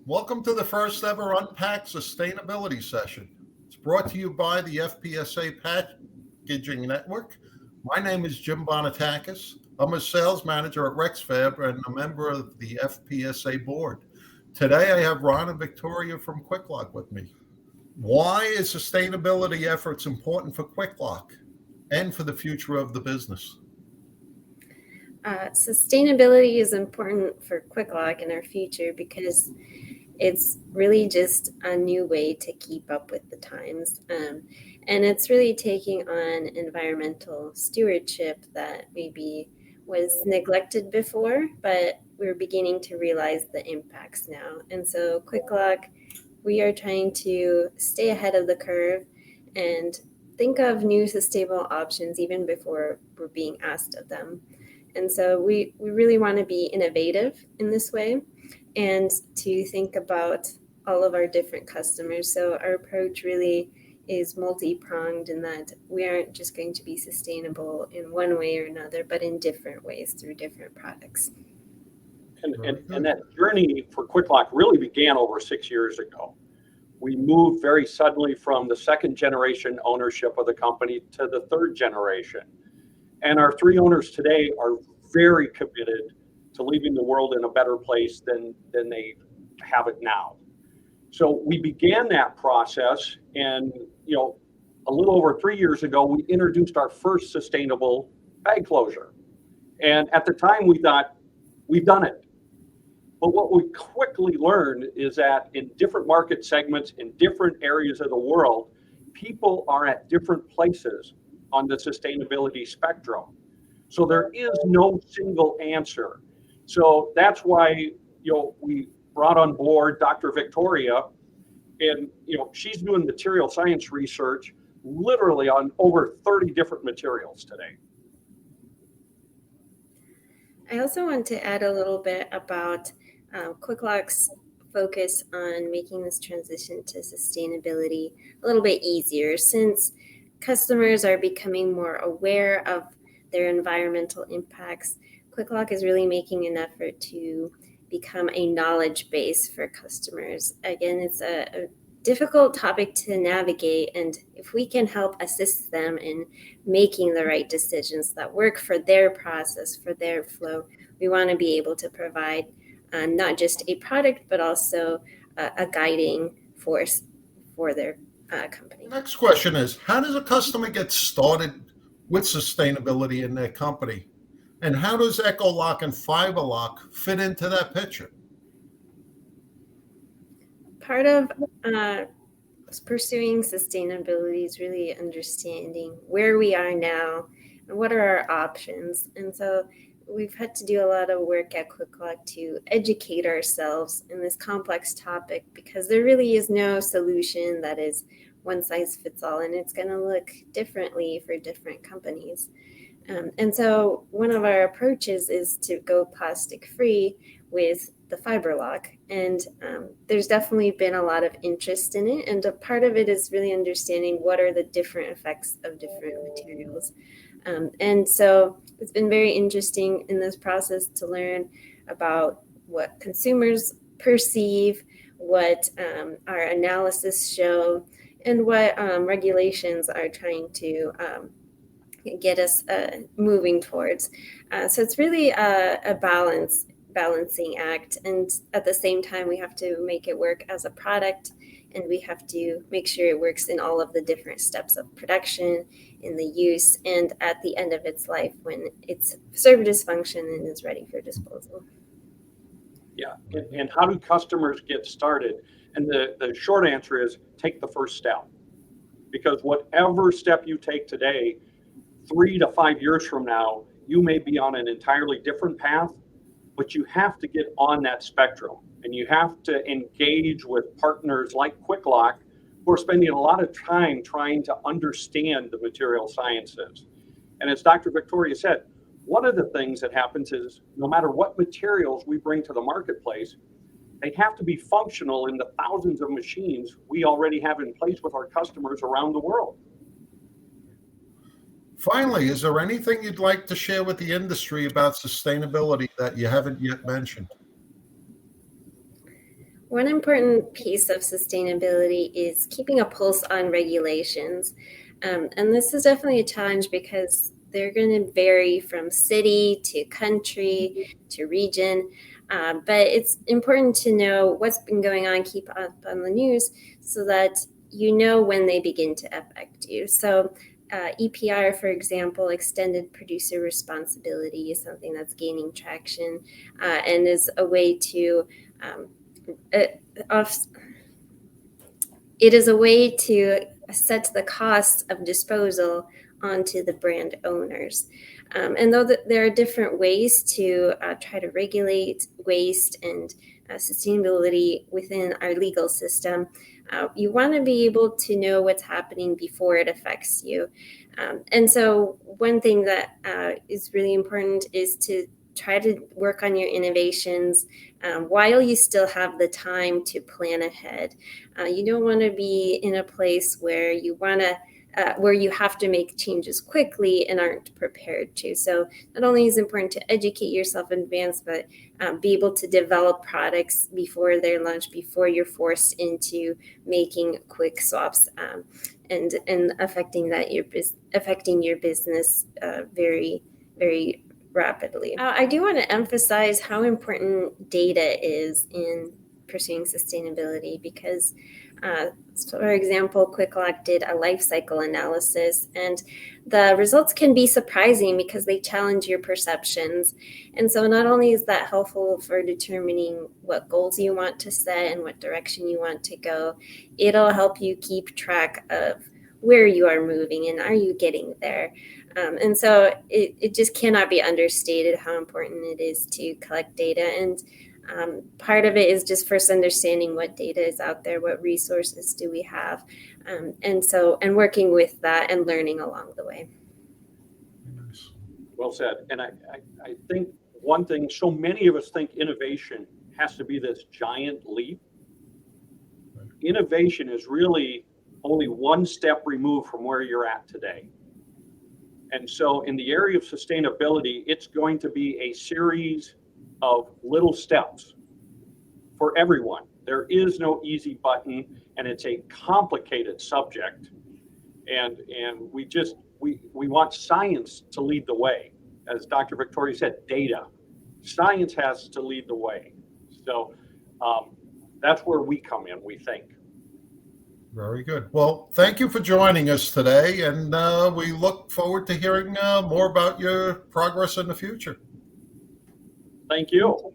Welcome to the first ever Unpack Sustainability Session. It's brought to you by the FPSA Packaging Network. My name is Jim Bonatakis. I'm a sales manager at RexFab and a member of the FPSA board. Today I have Ron and Victoria from Kwik Lok with me. Why is sustainability efforts important for Kwik Lok and for the future of the business? Sustainability is important for Kwik Lok in our future because it's really just a new way to keep up with the times. And it's really taking on environmental stewardship that maybe was neglected before, but we're beginning to realize the impacts now. And so Kwik Lok, we are trying to stay ahead of the curve and think of new sustainable options even before we're being asked of them. And so we really want to be innovative in this way and to think about all of our different customers. So our approach really is multi-pronged in that we aren't just going to be sustainable in one way or another, but in different ways through different products. And that journey for Kwik Lok really began over 6 years ago. We moved very suddenly from the second generation ownership of the company to the third generation. And our three owners today are very committed to leaving the world in a better place than they have it now. So we began that process, and a little over 3 years ago, we introduced our first sustainable bag closure. And at the time, we thought, we've done it. But what we quickly learned is that in different market segments, in different areas of the world, people are at different places on the sustainability spectrum. So there is no single answer. So that's why we brought on board Dr. Victoria, and she's doing material science research literally on over 30 different materials today. I also want to add a little bit about Kwik Lok's focus on making this transition to sustainability a little bit easier, since customers are becoming more aware of their environmental impacts. Kwik Lok is really making an effort to become a knowledge base for customers. Again, it's a difficult topic to navigate, and if we can help assist them in making the right decisions that work for their process, for their flow, we want to be able to provide not just a product, but also a guiding force for their company. Next question is, how does a customer get started with sustainability in their company? And how does Eco-Lock and Fiber Lock fit into that picture? Part of pursuing sustainability is really understanding where we are now and what are our options. And so we've had to do a lot of work at Kwik Lok to educate ourselves in this complex topic, because there really is no solution that is one size fits all, and it's going to look differently for different companies. And so one of our approaches is to go plastic free with the Fiber Lock. And there's definitely been a lot of interest in it. And a part of it is really understanding what are the different effects of different materials. And so it's been very interesting in this process to learn about what consumers perceive, what our analysis show, and what regulations are trying to get us moving towards. So it's really a balancing act. And at the same time, we have to make it work as a product, and we have to make sure it works in all of the different steps of production, in the use, and at the end of its life when it's served its function and is ready for disposal. Yeah, and how do customers get started? And the short answer is take the first step. Because whatever step you take today, 3 to 5 years from now, you may be on an entirely different path, but you have to get on that spectrum, and you have to engage with partners like Kwik Lok, who are spending a lot of time trying to understand the material sciences. And as Dr. Victoria said, one of the things that happens is no matter what materials we bring to the marketplace, they have to be functional in the thousands of machines we already have in place with our customers around the world. Finally, is there anything you'd like to share with the industry about sustainability that you haven't yet mentioned? One important piece of sustainability is keeping a pulse on regulations. And this is definitely a challenge because they're going to vary from city to country to region. But it's important to know what's been going on, keep up on the news so that you know when they begin to affect you. So EPR, for example, extended producer responsibility, is something that's gaining traction and is a way to it is a way to set the cost of disposal onto the brand owners. And though there are different ways to try to regulate waste and sustainability within our legal system, you want to be able to know what's happening before it affects you. And so one thing that is really important is to try to work on your innovations while you still have the time to plan ahead. You don't want to be in a place where you have to make changes quickly and aren't prepared to. So not only is it important to educate yourself in advance, but be able to develop products before they're launched, before you're forced into making quick swaps and affecting your business very, very rapidly. I do want to emphasize how important data is in pursuing sustainability because, for example, Kwik Lok did a life cycle analysis, and the results can be surprising because they challenge your perceptions. And so not only is that helpful for determining what goals you want to set and what direction you want to go, it'll help you keep track of where you are moving and are you getting there. And so it just cannot be understated how important it is to collect data. And part of it is just first understanding what data is out there, what resources do we have, and working with that and learning along the way. Well said. And I think one thing, so many of us think innovation has to be this giant leap. Innovation is really only one step removed from where you're at today. And so in the area of sustainability, it's going to be a series of little steps for everyone. There is no easy button, and it's a complicated subject. And we want science to lead the way. As Dr. Victoria said, data. Science has to lead the way. So that's where we come in, we think. Very good. Well, thank you for joining us today, and we look forward to hearing more about your progress in the future. Thank you.